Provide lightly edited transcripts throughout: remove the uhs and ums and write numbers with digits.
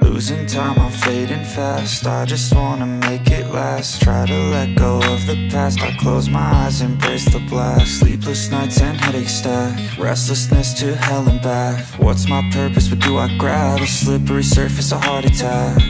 Losing time, I'm fading fast. I just wanna make it last. Try to let go of the past. I close my eyes, embrace the blast. Sleepless nights and headaches stack. Restlessness to hell and back. What's my purpose? What do I grab? A slippery surface, a heart attack.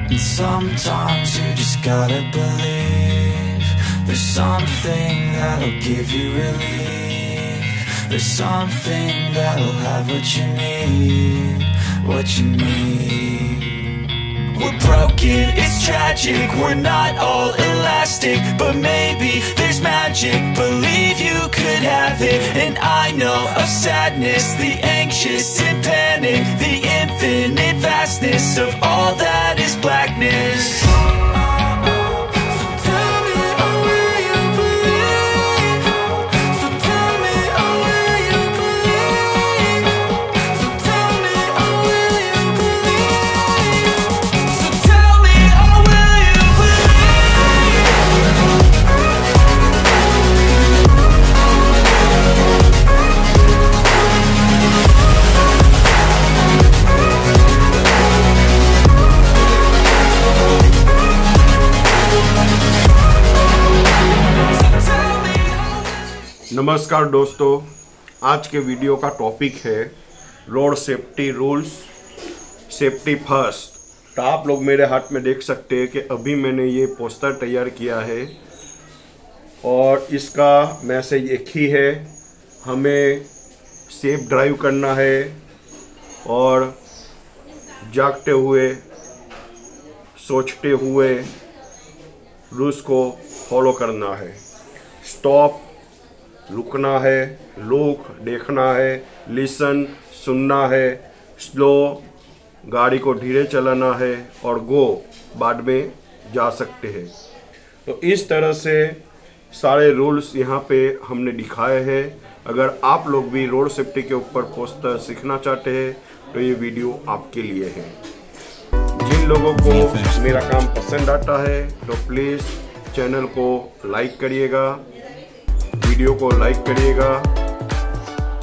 And sometimes you just gotta believe there's something that'll give you relief. There's something that'll have what you need. What you need. We're broken, it's tragic. We're not all elastic, but maybe there's magic. Believe you could have it. And I know of sadness, the anxious and panic, the infinite vastness of all that is blackness. नमस्कार दोस्तों, आज के video का topic है road safety rules, safety first. तो आप लोग मेरे हाथ में देख सकते हैं कि अभी मैंने ये पोस्टर तैयार किया है और इसका मैसेज एक ही है, हमें सेफ ड्राइव करना है और जागते हुए सोचते हुए रूल्स को फॉलो करना है। स्टॉप रुकना है, लुक देखना है, लिसन सुनना है, स्लो गाड़ी को धीरे चलाना है और गो बाद में जा सकते हैं। तो इस तरह से सारे रूल्स यहाँ पे हमने दिखाए हैं। अगर आप लोग भी रोड सेफ्टी के ऊपर पोस्टर सीखना चाहते हैं तो ये वीडियो आपके लिए है। जिन लोगों को मेरा काम पसंद आता है तो प्लीज़ चैनल को लाइक करिएगा, वीडियो को लाइक करिएगा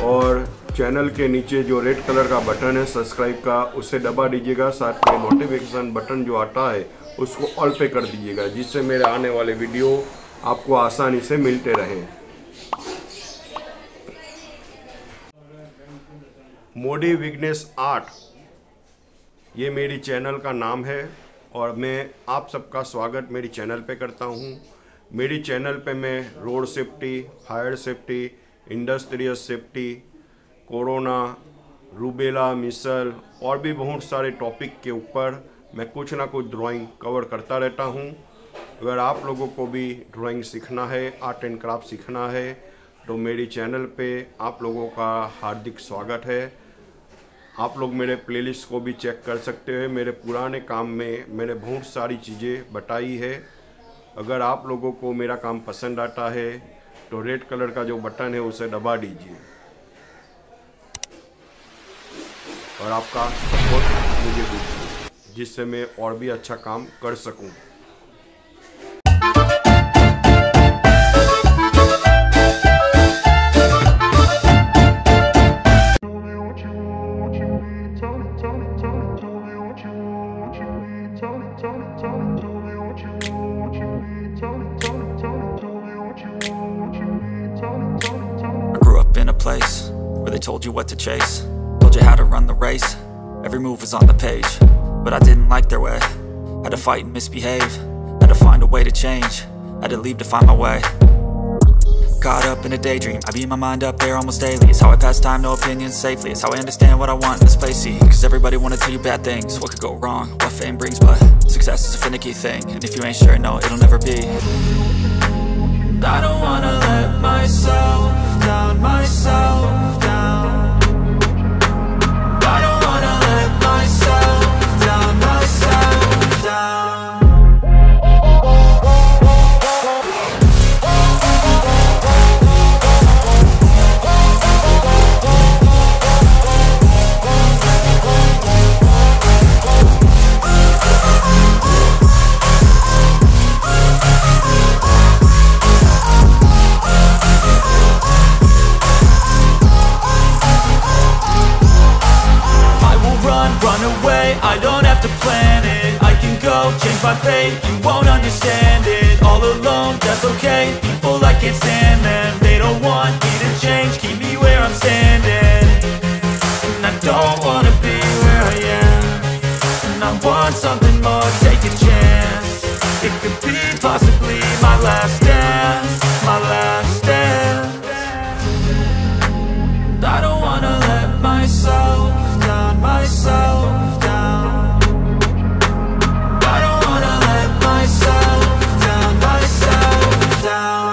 और चैनल के नीचे जो रेड कलर का बटन है सब्सक्राइब का, उसे दबा दीजिएगा। साथ में नोटिफिकेशन बटन जो आता है उसको ऑल पे कर दीजिएगा, जिससे मेरे आने वाले वीडियो आपको आसानी से मिलते रहें। मोदी विग्नेश 8 ये मेरी चैनल का नाम है और मैं आप सबका स्वागत मेरी चैनल पे करता हूँ। मेरी चैनल पे मैं road safety, fire safety, industrial safety, corona, rubella, measles और भी बहुत सारे टॉपिक के ऊपर मैं कुछ ना कुछ ड्राइंग कवर करता रहता हूँ। अगर आप लोगों को भी ड्राइंग सीखना है, आर्ट एंड क्राफ्ट सीखना है तो मेरी चैनल पे आप लोगों का हार्दिक स्वागत है। आप लोग मेरे प्लेलिस्ट को भी चेक कर सकते हैं। मेरे पुराने काम में मैंने बहुत सारी चीज़ें बताई है। अगर आप लोगों को मेरा काम पसंद आता है तो रेड कलर का जो बटन है उसे दबा दीजिए और आपका सपोर्ट मुझे दीजिए, जिससे मैं और भी अच्छा काम कर सकूं। Place where they told you what to chase, told you how to run the race. Every move was on the page, but I didn't like their way. Had to fight and misbehave, had to find a way to change, had to leave to find my way. Caught up in a daydream, I beat my mind up there almost daily. It's how I pass time, no opinions safely. It's how I understand what I want in this place, see. Cause everybody wanna tell you bad things, what could go wrong, what fame brings. But success is a finicky thing, and if you ain't sure, no, it'll never be. I don't wanna let myself down, myself down. I don't wanna let myself down, myself down. say people I can't stand them. They don't want me to change, keep me where I'm standing. And I don't wanna be where I am, and I want something more, take a chance. It could be possibly my last dance, my last dance. And I don't wanna let myself down, myself down. I don't wanna let myself down, myself down.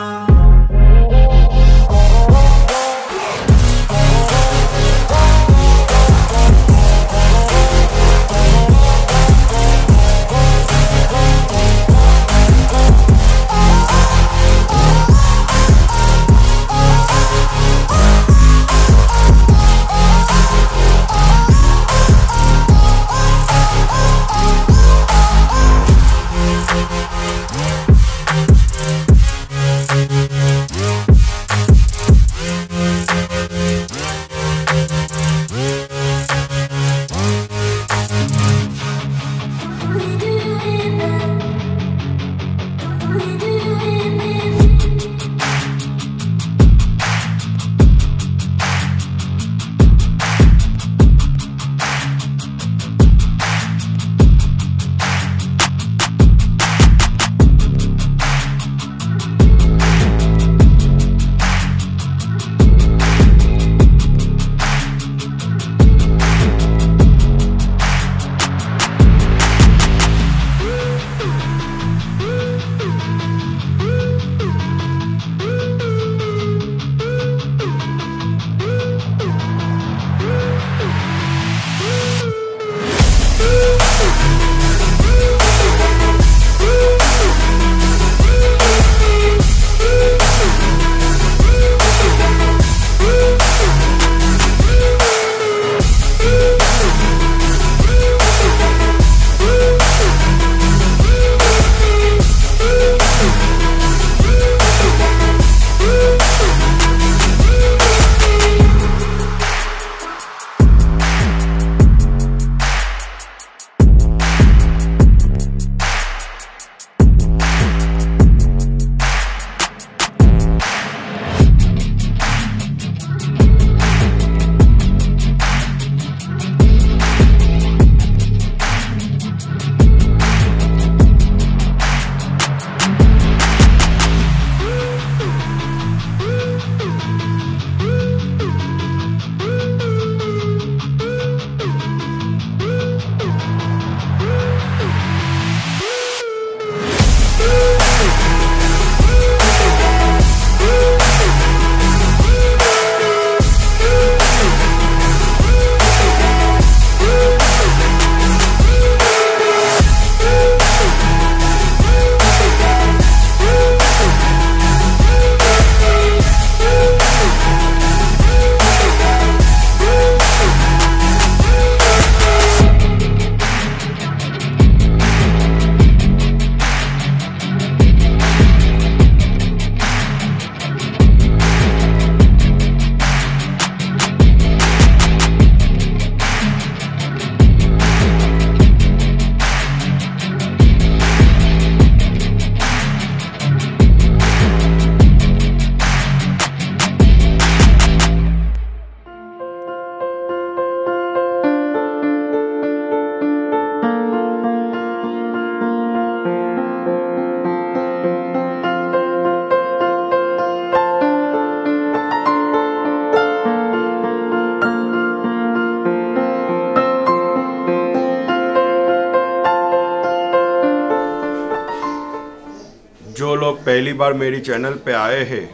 जो लोग पहली बार मेरी channel पे आए हैं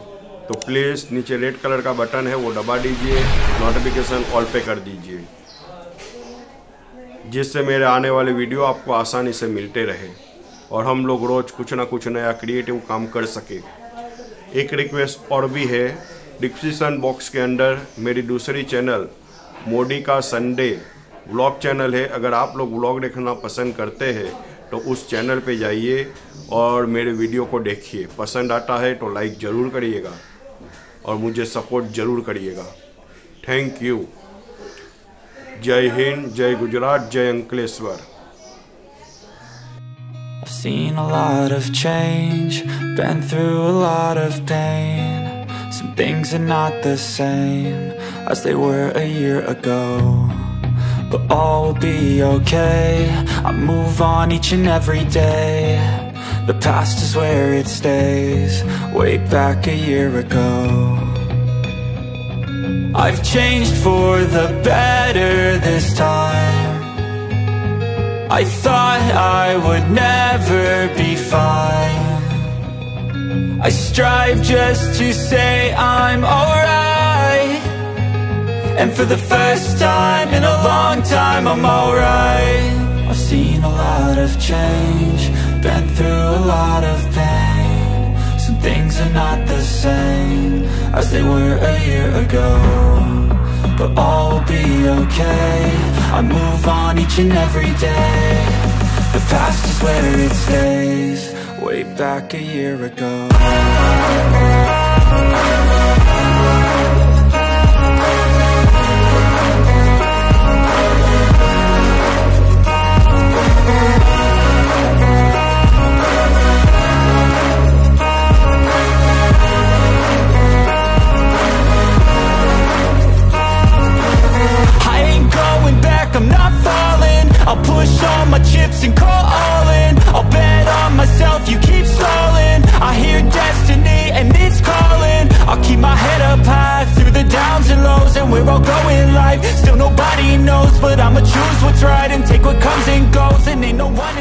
तो please नीचे red colour का बटन है वो दबा दीजिए, नोटिफिकेशन ऑल पे कर दीजिए, जिससे मेरे आने वाले वीडियो आपको आसानी से मिलते रहे और हम लोग रोज़ कुछ ना कुछ नया क्रिएटिव काम कर सके। एक रिक्वेस्ट और भी है, डिस्क्रिप्शन बॉक्स के अंदर मेरी दूसरी चैनल मोदी का संडे व्लॉग चैनल है। अगर आप लोग व्लॉग देखना पसंद करते हैं तो उस चैनल पे जाइए और मेरे वीडियो को देखिए। पसंद आता है तो लाइक ज़रूर करिएगा और मुझे सपोर्ट ज़रूर करिएगा। Thank you. जय हिंद, जय गुजरात, जय Ankleshwar. I've seen a lot of change, been through a lot of pain. Some things are not the same as they were a year ago, but all will be okay. I move on each and every day. The past is where it stays, way back a year ago. I've changed for the better this time. I thought I would never be fine. I strive just to say I'm alright, and for the first time in a long time I'm alright. I've seen a lot of change, been through a lot of pain. Some things are not the same as they were a year ago, but all will be okay. I move on each and every day. The past is where it stays, way back a year ago. I'm not falling, I'll push all my chips and call all in. I'll bet on myself, you keep stalling. I hear destiny and it's calling. I'll keep my head up high through the downs and lows, and where I'll go in life still nobody knows, but I'ma choose what's right and take what comes and goes, and ain't no one